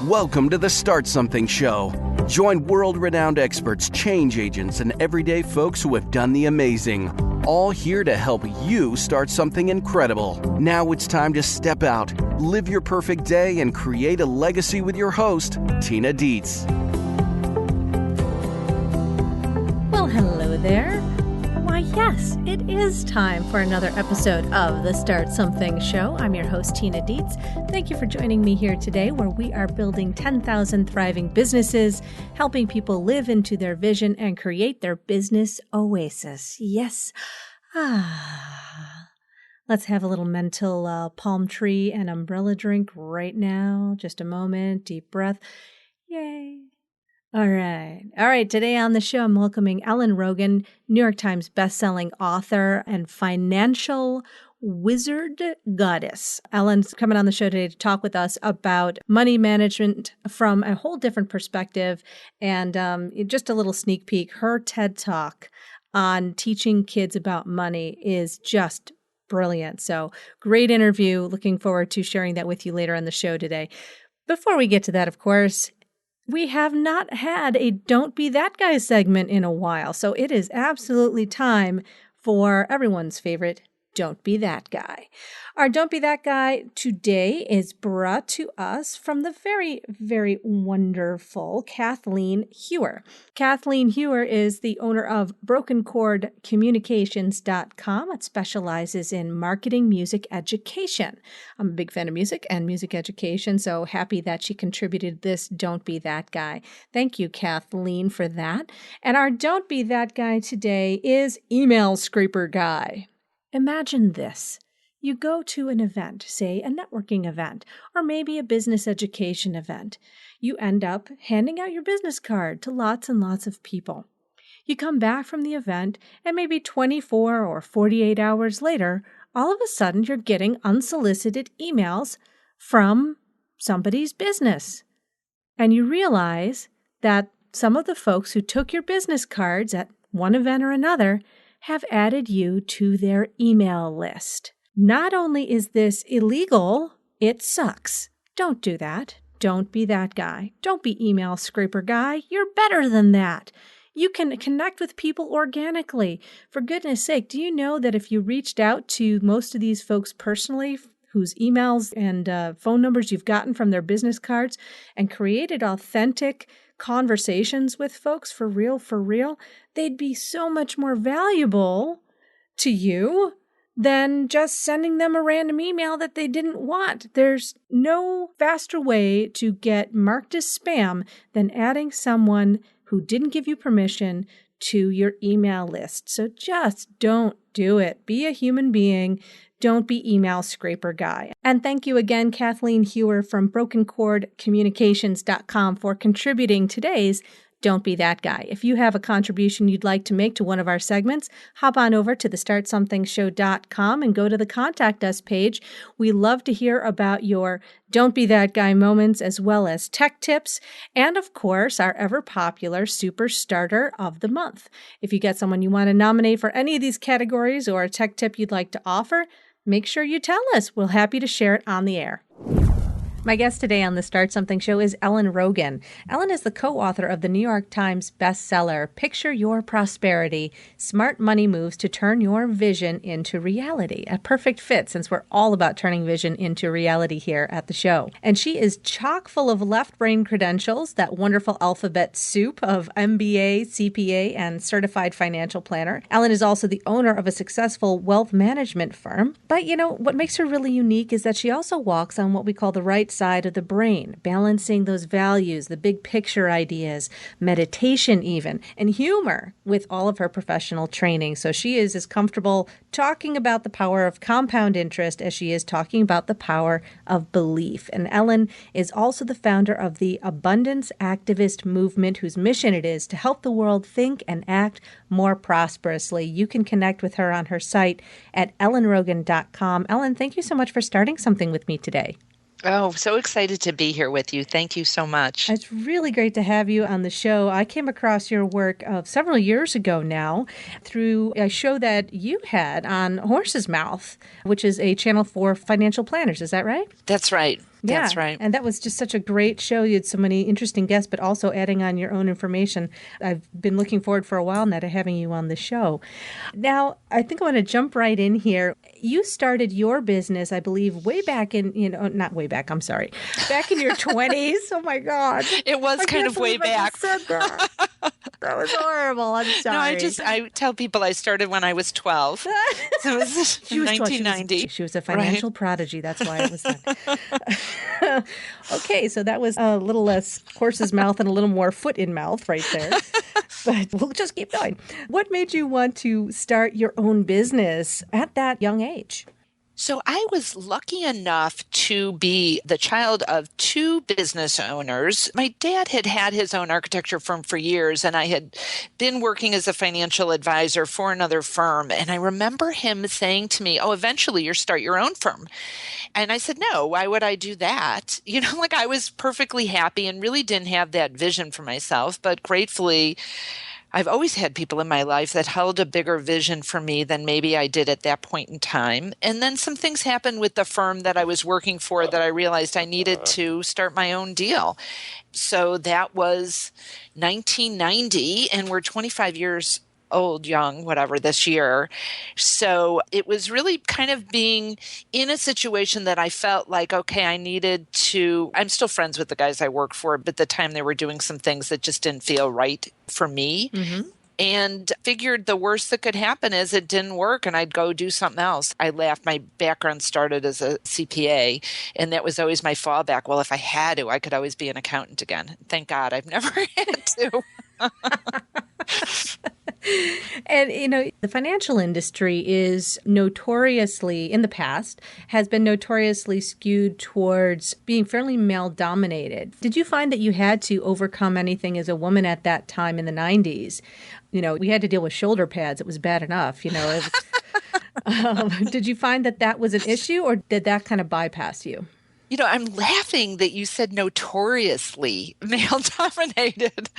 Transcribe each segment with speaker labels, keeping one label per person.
Speaker 1: Welcome to the Start Something Show. Join world-renowned experts, change agents, and everyday folks who have done the amazing. All here to help you start something incredible. Now it's time to step out, live your perfect day, and create a legacy with your host, Tina Dietz.
Speaker 2: Well, hello there. Why, yes, it is time for another episode of the Start Something Show. I'm your host, Tina Dietz. Thank you for joining me here today, where we are building 10,000 thriving businesses, helping people live into their vision and create their business oasis. Yes. Let's have a little mental palm tree and umbrella drink right now. Just a moment. Deep breath. Yay. All right. Today on the show, I'm welcoming Ellen Rogin, New York Times bestselling author and financial wizard goddess. Ellen's coming on the show today to talk with us about money management from a whole different perspective. And just a little sneak peek, her TED Talk on teaching kids about money is just brilliant. So great interview. Looking forward to sharing that with you later on the show today. Before we get to that, of course, we have not had a Don't Be That Guy segment in a while, so it is absolutely time for everyone's favorite Don't Be That Guy. Our Don't Be That Guy today is brought to us from the very, very wonderful Kathleen Hewer. Kathleen Hewer is the owner of BrokenChordCommunications.com. It specializes in marketing music education. I'm a big fan of music and music education, so happy that she contributed this Don't Be That Guy. Thank you, Kathleen, for that. And our Don't Be That Guy today is Email Scraper Guy. Imagine this. You go to an event, say a networking event, or maybe a business education event. You end up handing out your business card to lots and lots of people. You come back from the event, and maybe 24 or 48 hours later, all of a sudden you're getting unsolicited emails from somebody's business. And you realize that some of the folks who took your business cards at one event or another have added you to their email list. Not only is this illegal, it sucks. Don't do that. Don't be that guy. Don't be email scraper guy. You're better than that. You can connect with people organically. For goodness sake, do you know that if you reached out to most of these folks personally, whose emails and phone numbers you've gotten from their business cards, and created authentic conversations with folks for real, they'd be so much more valuable to you than just sending them a random email that they didn't want. There's no faster way to get marked as spam than adding someone who didn't give you permission to your email list. So just don't do it. Be a human being. Don't be email scraper guy. And thank you again, Kathleen Hewer from BrokenChordCommunications.com for contributing today's Don't Be That Guy. If you have a contribution you'd like to make to one of our segments, hop on over to thestartsomethingshow.com and go to the Contact Us page. We love to hear about your Don't Be That Guy moments, as well as tech tips, and of course, our ever popular Super Starter of the Month. If you get someone you want to nominate for any of these categories or a tech tip you'd like to offer, make sure you tell us. We're happy to share it on the air. My guest today on the Start Something Show is Ellen Rogin. Ellen is the co-author of the New York Times bestseller, Picture Your Prosperity, Smart Money Moves to Turn Your Vision into Reality. A perfect fit, since we're all about turning vision into reality here at the show. And she is chock full of left brain credentials, that wonderful alphabet soup of MBA, CPA, and certified financial planner. Ellen is also the owner of a successful wealth management firm. But what makes her really unique is that she also walks on what we call the right side of the brain, balancing those values, the big picture ideas, meditation even, and humor with all of her professional training. So she is as comfortable talking about the power of compound interest as she is talking about the power of belief. And Ellen is also the founder of the Abundance Activist Movement, whose mission it is to help the world think and act more prosperously. You can connect with her on her site at ellenrogin.com. Ellen, thank you so much for starting something with me today.
Speaker 3: Oh, so excited to be here with you. Thank you so much.
Speaker 2: It's really great to have you on the show. I came across your work several years ago now through a show that you had on Horse's Mouth, which is a channel for financial planners. Is that right?
Speaker 3: That's right. That's right.
Speaker 2: And that was just such a great show. You had so many interesting guests, but also adding on your own information. I've been looking forward for a while now to having you on the show. Now, I think I want to jump right in here. You started your business, I believe, way back in, not way back, I'm sorry, back in your 20s. Oh my God.
Speaker 3: It was kind of way back.
Speaker 2: That was horrible. I'm sorry.
Speaker 3: No, I tell people I started when I was 12. So it was 1990.
Speaker 2: She was a financial prodigy. That's why it was that. Okay, so that was a little less horse's mouth and a little more foot in mouth right there. But we'll just keep going. What made you want to start your own business at that young age?
Speaker 3: So I was lucky enough to be the child of two business owners. My dad had had his own architecture firm for years, and I had been working as a financial advisor for another firm. And I remember him saying to me, eventually you'll start your own firm. And I said, no, why would I do that? I was perfectly happy and really didn't have that vision for myself. But gratefully, I've always had people in my life that held a bigger vision for me than maybe I did at that point in time. And then some things happened with the firm that I was working for that I realized I needed to start my own deal. So that was 1990, and we're 25 years old, young, whatever, this year. So it was really kind of being in a situation that I felt like, okay, I'm still friends with the guys I work for, but at the time they were doing some things that just didn't feel right for me. Mm-hmm. And figured the worst that could happen is it didn't work and I'd go do something else. I laughed. My background started as a CPA, and that was always my fallback. Well, if I had to, I could always be an accountant again. Thank God I've never had to.
Speaker 2: And, the financial industry is notoriously, in the past, has been notoriously skewed towards being fairly male-dominated. Did you find that you had to overcome anything as a woman at that time in the 90s? We had to deal with shoulder pads. It was bad enough, Did you find that was an issue, or did that kind of bypass you?
Speaker 3: I'm laughing that you said notoriously male-dominated.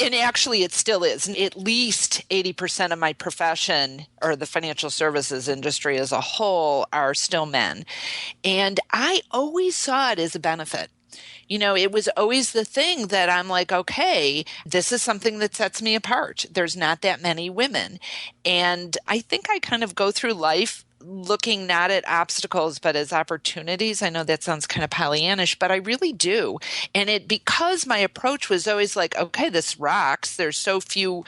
Speaker 3: And actually, it still is. At least 80% of my profession, or the financial services industry as a whole, are still men. And I always saw it as a benefit. It was always the thing that I'm like, okay, this is something that sets me apart. There's not that many women. And I think I kind of go through life looking not at obstacles, but as opportunities. I know that sounds kind of Pollyannish, but I really do. And because my approach was always like, okay, this rocks. There's so few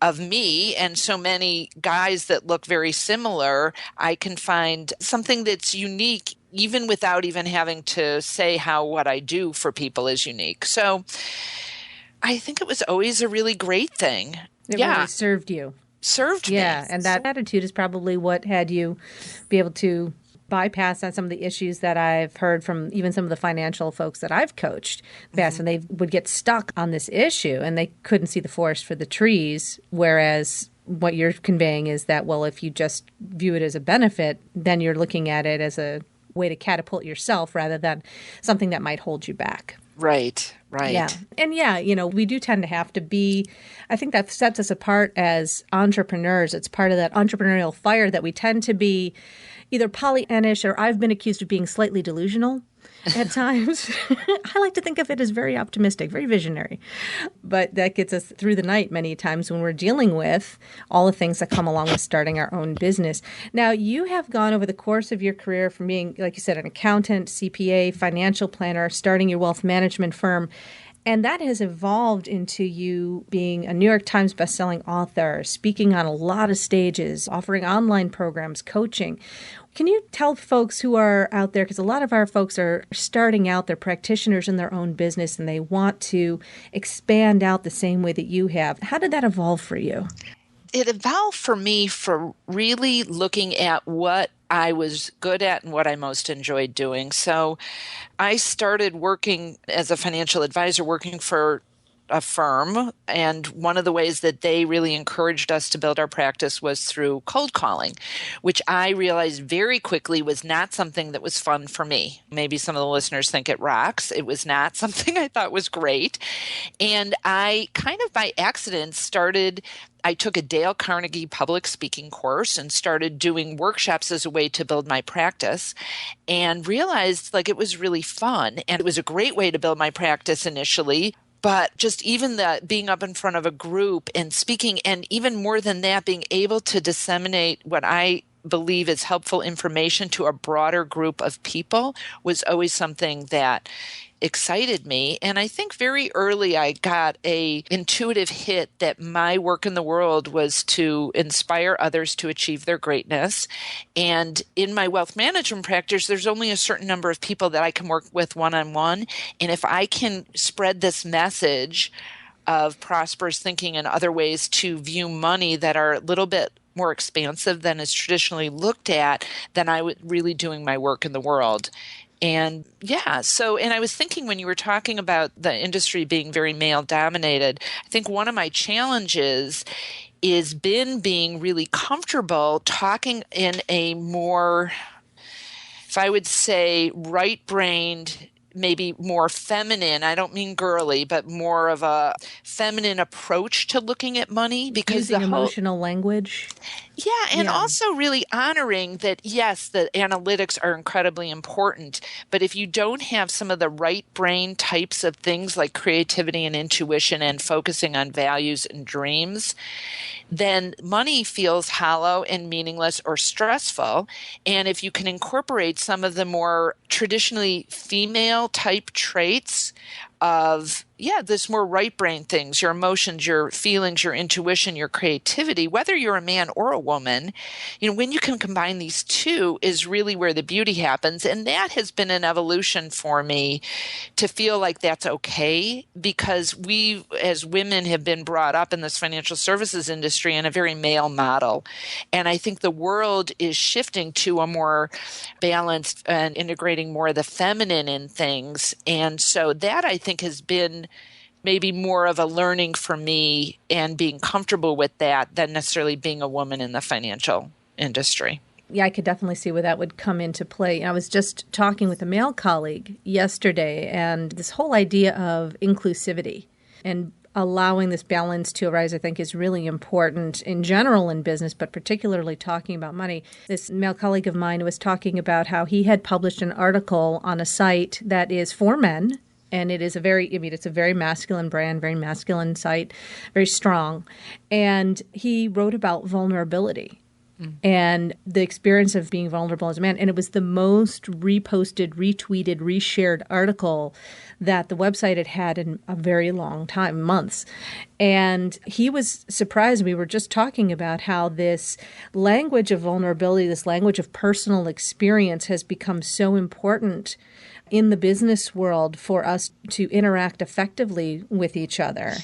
Speaker 3: of me and so many guys that look very similar. I can find something that's unique, even without even having to say how what I do for people is unique. So I think it was always a really great thing.
Speaker 2: It really served you.
Speaker 3: Served me.
Speaker 2: Yeah, and that attitude is probably what had you be able to bypass on some of the issues that I've heard from even some of the financial folks that I've coached past, and they would get stuck on this issue and they couldn't see the forest for the trees, whereas what you're conveying is that, well, if you just view it as a benefit, then you're looking at it as a way to catapult yourself rather than something that might hold you back.
Speaker 3: Right.
Speaker 2: Yeah. And we do tend to have to be, I think that sets us apart as entrepreneurs. It's part of that entrepreneurial fire that we tend to be either Pollyannish, or I've been accused of being slightly delusional at times. I like to think of it as very optimistic, very visionary. But that gets us through the night many times when we're dealing with all the things that come along with starting our own business. Now, you have gone over the course of your career from being, like you said, an accountant, CPA, financial planner, starting your wealth management firm. And that has evolved into you being a New York Times bestselling author, speaking on a lot of stages, offering online programs, coaching. Can you tell folks who are out there, because a lot of our folks are starting out, they're practitioners in their own business, and they want to expand out the same way that you have. How did that evolve for you?
Speaker 3: It evolved for me for really looking at what I was good at and what I most enjoyed doing. So I started working as a financial advisor, working for a firm. And one of the ways that they really encouraged us to build our practice was through cold calling, which I realized very quickly was not something that was fun for me. Maybe some of the listeners think it rocks. It was not something I thought was great. And I kind of by accident started I took a Dale Carnegie public speaking course and started doing workshops as a way to build my practice, and realized like it was really fun. And it was a great way to build my practice initially. But just even the being up in front of a group and speaking, and even more than that, being able to disseminate what I believe is helpful information to a broader group of people was always something that excited me. And I think very early I got a intuitive hit that my work in the world was to inspire others to achieve their greatness. And in my wealth management practice, there's only a certain number of people that I can work with one-on-one. And if I can spread this message of prosperous thinking and other ways to view money that are a little bit more expansive than is traditionally looked at, then I was really doing my work in the world. And and I was thinking when you were talking about the industry being very male dominated, I think one of my challenges is being really comfortable talking in a more, if I would say, right-brained, maybe more feminine, I don't mean girly, but more of a feminine approach to looking at money, because
Speaker 2: using emotional language.
Speaker 3: And also really honoring that, yes, the analytics are incredibly important, but if you don't have some of the right brain types of things like creativity and intuition and focusing on values and dreams, then money feels hollow and meaningless or stressful. And if you can incorporate some of the more traditionally female type traits of, this more right brain things, your emotions, your feelings, your intuition, your creativity, whether you're a man or a woman, when you can combine these two is really where the beauty happens. And that has been an evolution for me to feel like that's okay, because we as women have been brought up in this financial services industry in a very male model. And I think the world is shifting to a more balanced and integrating more of the feminine in things. And so that I think has been maybe more of a learning for me and being comfortable with that than necessarily being a woman in the financial industry.
Speaker 2: Yeah, I could definitely see where that would come into play. I was just talking with a male colleague yesterday, and this whole idea of inclusivity and allowing this balance to arise, I think, is really important in general in business, but particularly talking about money. This male colleague of mine was talking about how he had published an article on a site that is for men. And it is it's a very masculine brand, very masculine site, very strong. And he wrote about vulnerability and the experience of being vulnerable as a man. And it was the most reposted, retweeted, reshared article that the website had had in a very long time, months. And he was surprised. We were just talking about how this language of vulnerability, this language of personal experience has become so important in the business world for us to interact effectively with each other.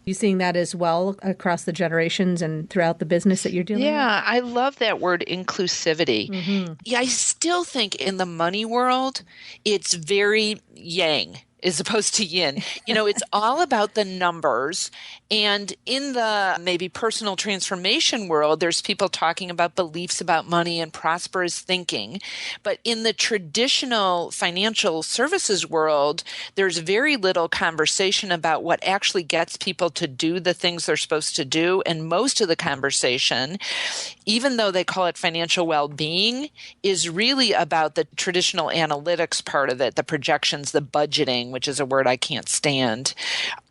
Speaker 2: You seeing that as well across the generations and throughout the business that you're dealing with?
Speaker 3: Yeah, I love that word inclusivity. Mm-hmm. Yeah, I still think in the money world, it's very yang as opposed to yin. It's all about the numbers. And in the maybe personal transformation world, there's people talking about beliefs about money and prosperous thinking. But in the traditional financial services world, there's very little conversation about what actually gets people to do the things they're supposed to do. And most of the conversation, even though they call it financial well-being, is really about the traditional analytics part of it, the projections, the budgeting, which is a word I can't stand.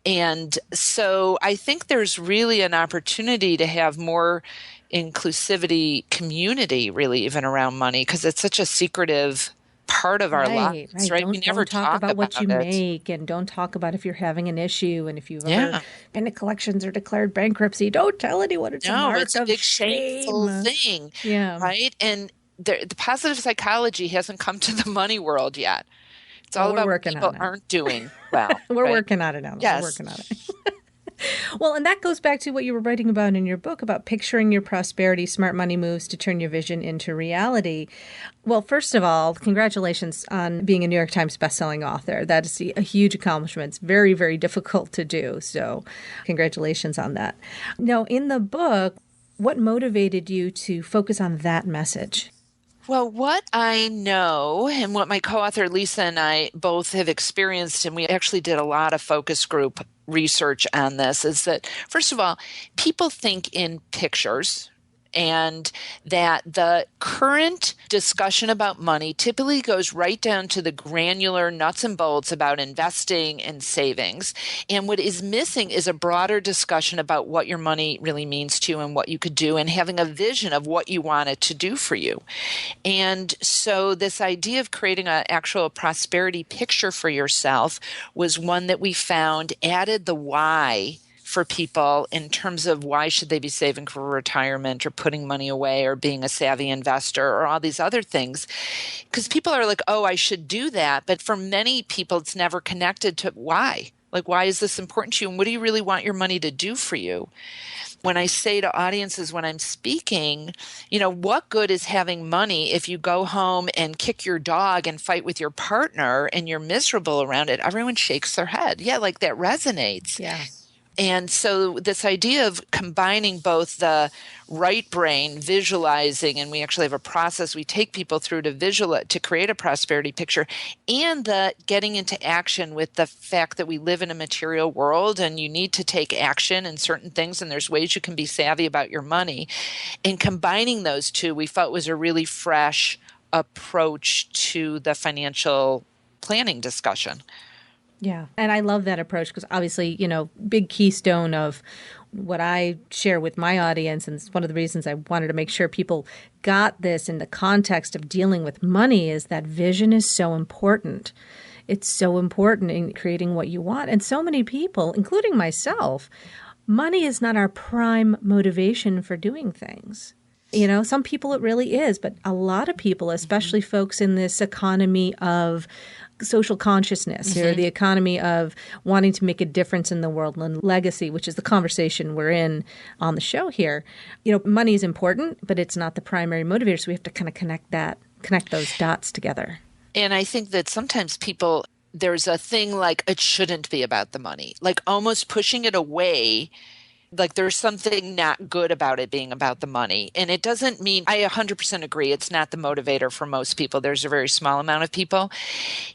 Speaker 3: And so I think there's really an opportunity to have more inclusivity community, really, even around money, because it's such a secretive part of our lives, right?
Speaker 2: We never talk about what you make, and don't talk about if you're having an issue, and if you've ever been to collections or declared bankruptcy. Don't tell anyone. It's a mark of
Speaker 3: big
Speaker 2: shame.
Speaker 3: Shameful thing, right? And the positive psychology hasn't come to the money world yet. It's all about what people aren't doing well.
Speaker 2: We're working on it now.
Speaker 3: Yes.
Speaker 2: We're working on it. Well, and that goes back to what you were writing about in your book about picturing your prosperity, smart money moves to turn your vision into reality. Well, first of all, congratulations on being a New York Times bestselling author. That is a huge accomplishment. It's very, very difficult to do. So congratulations on that. Now, in the book, what motivated you to focus on that message?
Speaker 3: Well, what I know and what my co-author Lisa and I both have experienced, and we actually did a lot of focus group research on this, is that, first of all, people think in pictures. And that the current discussion about money typically goes right down to the granular nuts and bolts about investing and savings. And what is missing is a broader discussion about what your money really means to you and what you could do, and having a vision of what you want it to do for you. And so this idea of creating an actual prosperity picture for yourself was one that we found added the why for people in terms of why should they be saving for retirement or putting money away or being a savvy investor or all these other things. Because people are like, oh, I should do that. But for many people, it's never connected to why. Like, why is this important to you? And what do you really want your money to do for you? When I say to audiences when I'm speaking, what good is having money if you go home and kick your dog and fight with your partner and you're miserable around it? Everyone shakes their head. Yeah, like that resonates.
Speaker 2: Yeah.
Speaker 3: And so this idea of combining both the right brain visualizing, and we actually have a process we take people through to create a prosperity picture, and the getting into action with the fact that we live in a material world and you need to take action in certain things, and there's ways you can be savvy about your money. And combining those two, we felt was a really fresh approach to the financial planning discussion.
Speaker 2: Yeah. And I love that approach because obviously, big keystone of what I share with my audience, and it's one of the reasons I wanted to make sure people got this in the context of dealing with money, is that vision is so important. It's so important in creating what you want. And so many people, including myself, money is not our prime motivation for doing things. Some people it really is, but a lot of people, especially folks in this economy of social consciousness or the economy of wanting to make a difference in the world and legacy, which is the conversation we're in on the show here. Money is important, but it's not the primary motivator. So we have to kind of connect those dots together.
Speaker 3: And I think that sometimes there's a thing like it shouldn't be about the money, like almost pushing it away. Like there's something not good about it being about the money. And it doesn't mean, I 100% agree, it's not the motivator for most people. There's a very small amount of people.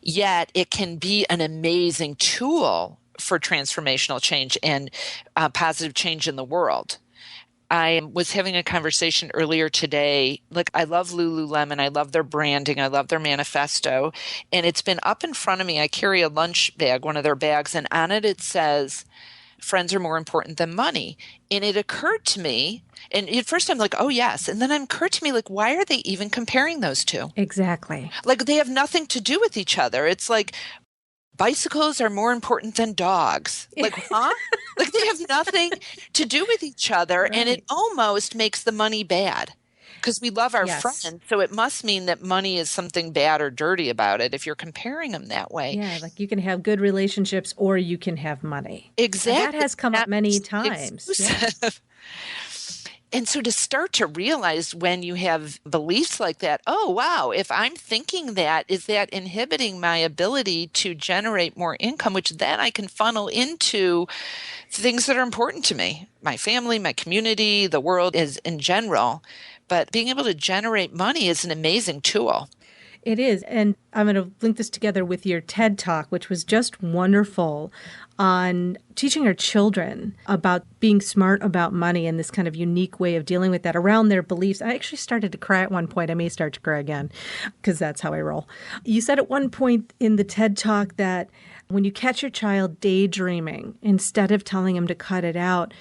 Speaker 3: Yet it can be an amazing tool for transformational change and positive change in the world. I was having a conversation earlier today. Like, I love Lululemon. I love their branding. I love their manifesto. And it's been up in front of me. I carry a lunch bag, one of their bags, and on it says, friends are more important than money. And it occurred to me, and at first I'm like, oh, yes. And then it occurred to me, like, why are they even comparing those two?
Speaker 2: Exactly.
Speaker 3: Like, they have nothing to do with each other. It's like bicycles are more important than dogs. Like, huh? Like, they have nothing to do with each other. Right. And it almost makes the money bad. Because we love our friends, so it must mean that money is something bad or dirty about it if you're comparing them that way.
Speaker 2: Yeah, like you can have good relationships or you can have money.
Speaker 3: Exactly.
Speaker 2: And that has come up many times. Yeah.
Speaker 3: And so to start to realize when you have beliefs like that, oh, wow, if I'm thinking that, is that inhibiting my ability to generate more income, which then I can funnel into things that are important to me, my family, my community, the world is in general. But being able to generate money is an amazing tool.
Speaker 2: It is. And I'm going to link this together with your TED Talk, which was just wonderful, on teaching our children about being smart about money and this kind of unique way of dealing with that around their beliefs. I actually started to cry at one point. I may start to cry again because that's how I roll. You said at one point in the TED Talk that when you catch your child daydreaming, instead of telling them to cut it out,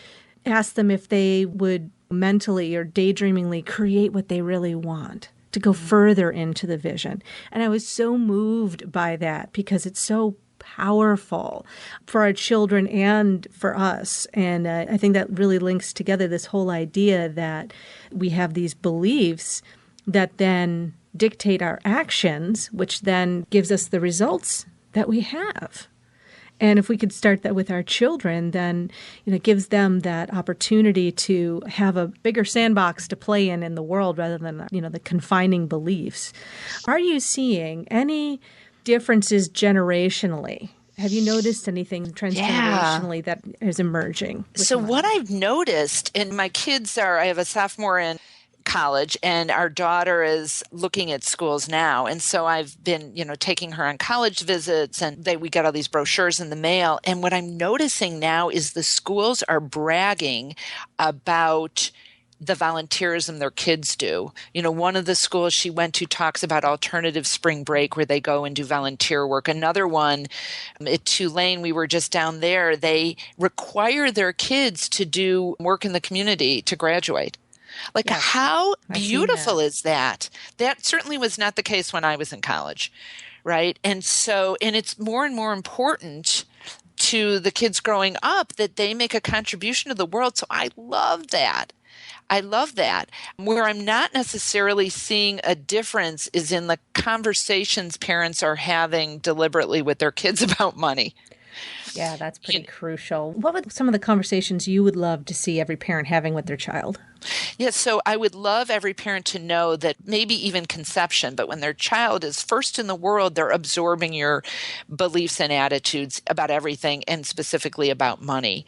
Speaker 2: ask them if they would mentally or daydreamingly create what they really want, to go further into the vision. And I was so moved by that because it's so powerful for our children and for us. And I think that really links together this whole idea that we have these beliefs that then dictate our actions, which then gives us the results that we have. And if we could start that with our children, then it gives them that opportunity to have a bigger sandbox to play in the world rather than the confining beliefs. Are you seeing any differences generationally? Have you noticed anything transgenerationally that is emerging?
Speaker 3: So what I've noticed, and my kids I have a sophomore in college, and our daughter is looking at schools now. And so I've been, taking her on college visits, and we get all these brochures in the mail. And what I'm noticing now is the schools are bragging about the volunteerism their kids do. One of the schools she went to talks about alternative spring break where they go and do volunteer work. Another one at Tulane, we were just down there, they require their kids to do work in the community to graduate. Like,
Speaker 2: Yes,
Speaker 3: how
Speaker 2: I've seen
Speaker 3: beautiful
Speaker 2: that.
Speaker 3: is that? That certainly was not the case when I was in college, right? And it's more and more important to the kids growing up that they make a contribution to the world. So I love that. I love that. Where I'm not necessarily seeing a difference is in the conversations parents are having deliberately with their kids about money.
Speaker 2: Yeah, that's pretty crucial. What would some of the conversations you would love to see every parent having with their child?
Speaker 3: Yes, so I would love every parent to know that maybe even conception, but when their child is first in the world, they're absorbing your beliefs and attitudes about everything, and specifically about money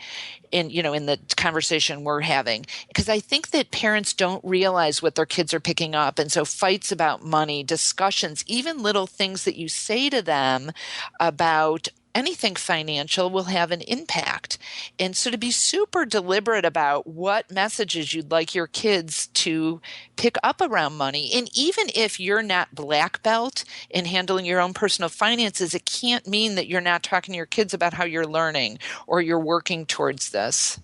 Speaker 3: in the conversation we're having. Because I think that parents don't realize what their kids are picking up. And so fights about money, discussions, even little things that you say to them about anything financial will have an impact. And so to be super deliberate about what messages you'd like your kids to pick up around money. And even if you're not black belt in handling your own personal finances, it can't mean that you're not talking to your kids about how you're learning or you're working towards this.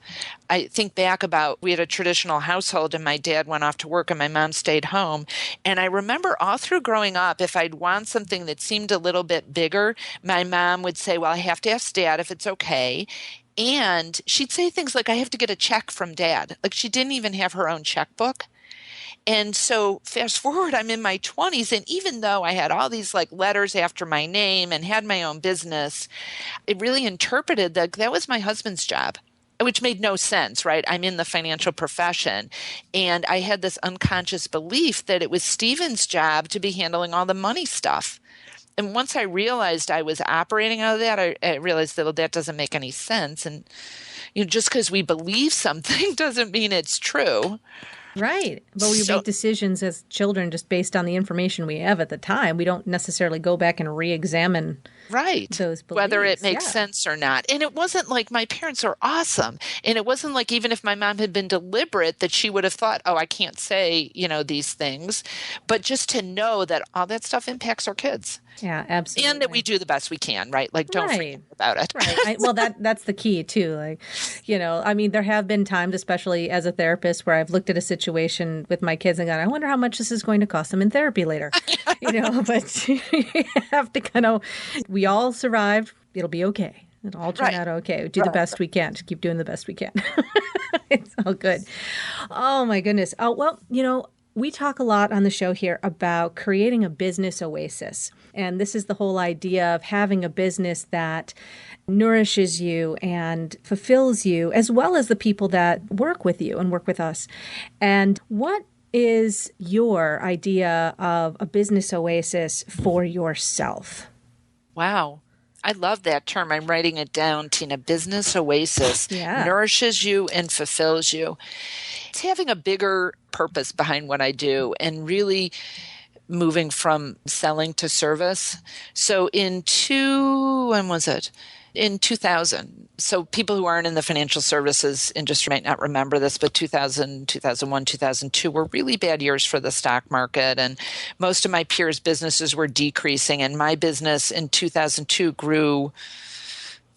Speaker 3: I think back about, we had a traditional household and my dad went off to work and my mom stayed home. And I remember all through growing up, if I'd want something that seemed a little bit bigger, my mom would say, well, I have to ask Dad if it's okay. And she'd say things like, I have to get a check from Dad. Like, she didn't even have her own checkbook. And so fast forward, I'm in my 20s. And even though I had all these like letters after my name and had my own business, it really interpreted that was my husband's job, which made no sense, right? I'm in the financial profession. And I had this unconscious belief that it was Stephen's job to be handling all the money stuff. And once I realized I was operating out of that, I realized that doesn't make any sense. And just because we believe something doesn't mean it's true.
Speaker 2: Right. But we make decisions as children just based on the information we have at the time. We don't necessarily go back and re-examine those beliefs.
Speaker 3: Whether it makes sense or not. And it wasn't like, my parents are awesome. And it wasn't like, even if my mom had been deliberate, that she would have thought, oh, I can't say, these things. But just to know that all that stuff impacts our kids.
Speaker 2: Yeah, absolutely.
Speaker 3: And that we do the best we can, right? Like, don't forget about it.
Speaker 2: Right. Well, that's the key too. Like, there have been times, especially as a therapist, where I've looked at a situation with my kids and gone, I wonder how much this is going to cost them in therapy later. But you have to we all survived. It'll be okay. It'll all turn out okay. Do the best we can. Just keep doing the best we can. It's all good. Oh my goodness. Oh, well, we talk a lot on the show here about creating a business oasis. And this is the whole idea of having a business that nourishes you and fulfills you, as well as the people that work with you and work with us. And what is your idea of a business oasis for yourself?
Speaker 3: Wow. I love that term. I'm writing it down, Tina. Business oasis. Nourishes you and fulfills you. It's having a bigger purpose behind what I do and really moving from selling to service. So in 2000. So people who aren't in the financial services industry might not remember this, but 2000, 2001, 2002 were really bad years for the stock market. And most of my peers' businesses were decreasing. And my business in 2002 grew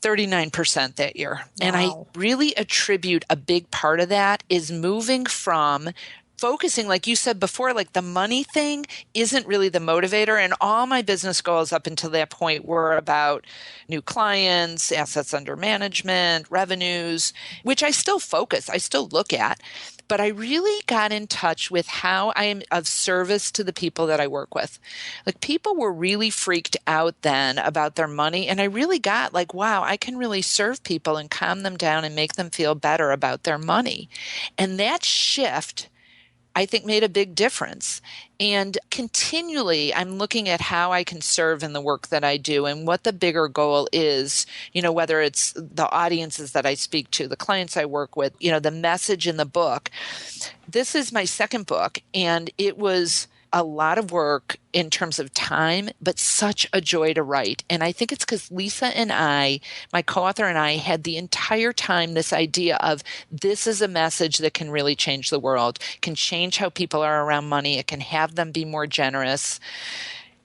Speaker 3: 39% that year. Wow. And I really attribute a big part of that is moving from focusing, like you said before, like the money thing isn't really the motivator. And all my business goals up until that point were about new clients, assets under management, revenues, which I still look at. But I really got in touch with how I am of service to the people that I work with. Like, people were really freaked out then about their money. And I really got like, wow, I can really serve people and calm them down and make them feel better about their money. And that shift I think made a big difference. And continually, I'm looking at how I can serve in the work that I do and what the bigger goal is, whether it's the audiences that I speak to, the clients I work with, the message in the book. This is my second book, and it was a lot of work in terms of time, but such a joy to write. And I think it's because Lisa and I, my co-author and I, had the entire time this idea of this is a message that can really change the world, can change how people are around money. It can have them be more generous.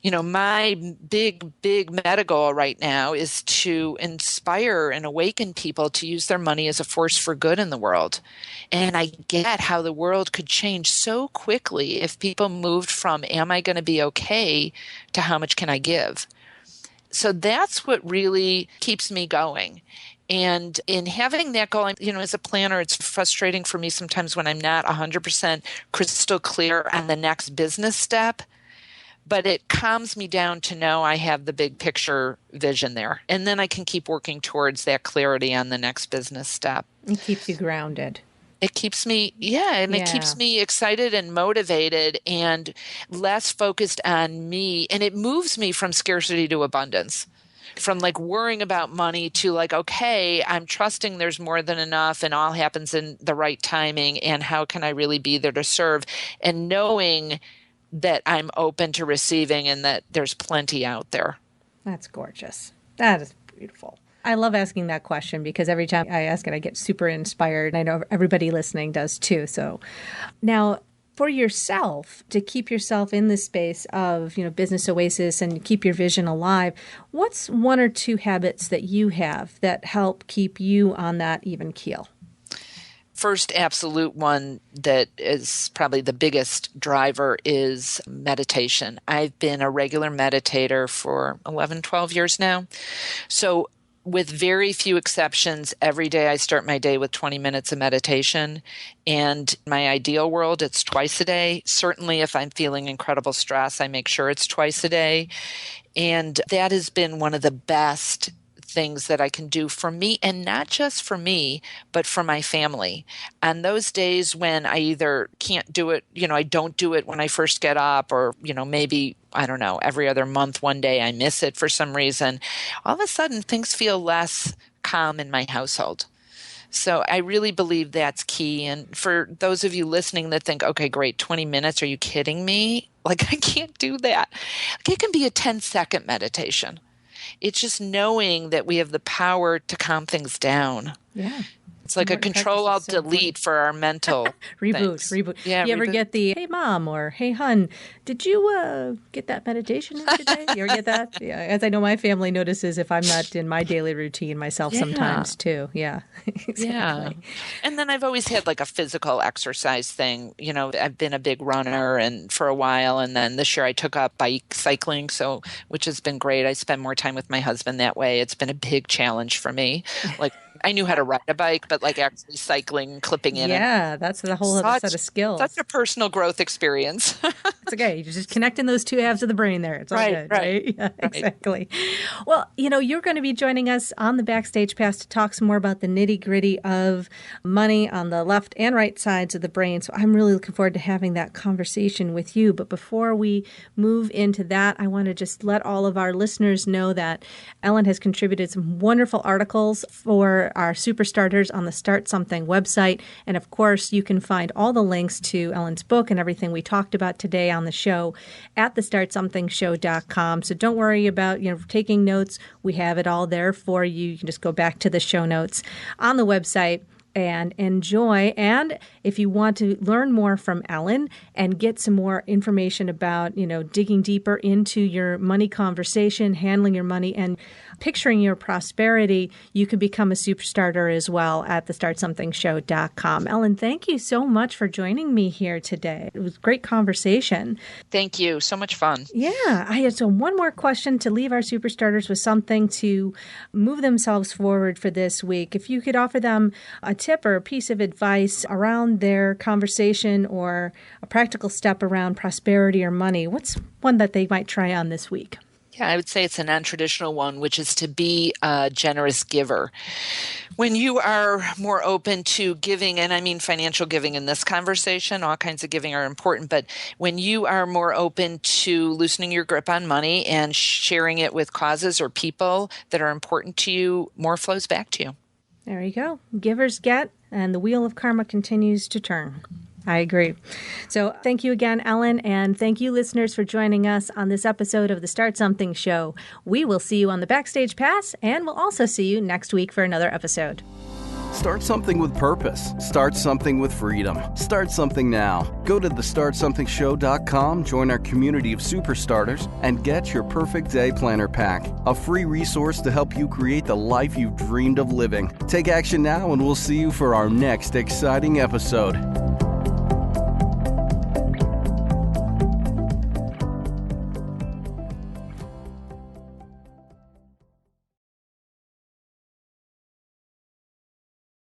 Speaker 3: My big meta goal right now is to inspire and awaken people to use their money as a force for good in the world. And I get how the world could change so quickly if people moved from, am I going to be okay, to how much can I give? So that's what really keeps me going. And in having that goal, as a planner, it's frustrating for me sometimes when I'm not 100% crystal clear on the next business step. But it calms me down to know I have the big picture vision there. And then I can keep working towards that clarity on the next business step.
Speaker 2: It keeps you grounded.
Speaker 3: It keeps me, it keeps me excited and motivated and less focused on me. And it moves me from scarcity to abundance, from worrying about money to okay, I'm trusting there's more than enough and all happens in the right timing. And how can I really be there to serve? And knowing that I'm open to receiving and that there's plenty out there.
Speaker 2: That's gorgeous. That is beautiful. I love asking that question because every time I ask it, I get super inspired. I know everybody listening does too. So now for yourself, to keep yourself in this space of, business oasis and keep your vision alive, what's one or two habits that you have that help keep you on that even keel?
Speaker 3: First absolute one that is probably the biggest driver is meditation. I've been a regular meditator for 11, 12 years now. So with very few exceptions, every day I start my day with 20 minutes of meditation. And in my ideal world, it's twice a day. Certainly if I'm feeling incredible stress, I make sure it's twice a day. And that has been one of the best things that I can do for me, and not just for me, but for my family. And those days when I either can't do it, I don't do it when I first get up, or, maybe, I don't know, every other month, one day I miss it for some reason, all of a sudden things feel less calm in my household. So I really believe that's key. And for those of you listening that think, okay, great, 20 minutes, are you kidding me? I can't do that. It can be a 10-second meditation. It's just knowing that we have the power to calm things down.
Speaker 2: Yeah.
Speaker 3: It's like a Control-Alt-Delete for our mental
Speaker 2: Reboot.
Speaker 3: Yeah,
Speaker 2: you ever get the, hey, Mom, or hey, hun, did you get that meditation in today? You ever get that? Yeah, as I know my family notices if I'm not in my daily routine myself sometimes too. Yeah, exactly.
Speaker 3: Yeah. And then I've always had a physical exercise thing. I've been a big runner and for a while, and then this year I took up bike cycling, which has been great. I spend more time with my husband that way. It's been a big challenge for me. I knew how to ride a bike, but actually cycling, clipping in.
Speaker 2: Yeah, that's a whole other set of skills.
Speaker 3: Such a personal growth experience.
Speaker 2: It's okay. You're just connecting those two halves of the brain there. It's all good, right? Yeah, exactly. Well, you're going to be joining us on the Backstage Pass to talk some more about the nitty-gritty of money on the left and right sides of the brain. So I'm really looking forward to having that conversation with you. But before we move into that, I want to just let all of our listeners know that Ellen has contributed some wonderful articles for our super starters on the Start Something website. And of course, you can find all the links to Ellen's book and everything we talked about today on the show at thestartsomethingshow.com. So don't worry about, taking notes. We have it all there for you. You can just go back to the show notes on the website and enjoy. And if you want to learn more from Ellen and get some more information about, digging deeper into your money conversation, handling your money, and picturing your prosperity, you can become a super starter as well at thestartsomethingshow.com. Ellen, thank you so much for joining me here today. It was a great conversation.
Speaker 3: Thank you. So much fun.
Speaker 2: Yeah. I had one more question to leave our super starters with something to move themselves forward for this week. If you could offer them a tip or a piece of advice around their conversation or a practical step around prosperity or money, what's one that they might try on this week?
Speaker 3: Yeah, I would say it's a non-traditional one, which is to be a generous giver. When you are more open to giving, and I mean financial giving in this conversation, all kinds of giving are important, but when you are more open to loosening your grip on money and sharing it with causes or people that are important to you, more flows back to you.
Speaker 2: There you go. Givers get, and the wheel of karma continues to turn. I agree. So thank you again, Ellen, and thank you, listeners, for joining us on this episode of the Start Something Show. We will see you on the Backstage Pass, and we'll also see you next week for another episode.
Speaker 1: Start something with purpose. Start something with freedom. Start something now. Go to thestartsomethingshow.com, join our community of superstarters, and get your perfect day planner pack, a free resource to help you create the life you've dreamed of living. Take action now, and we'll see you for our next exciting episode.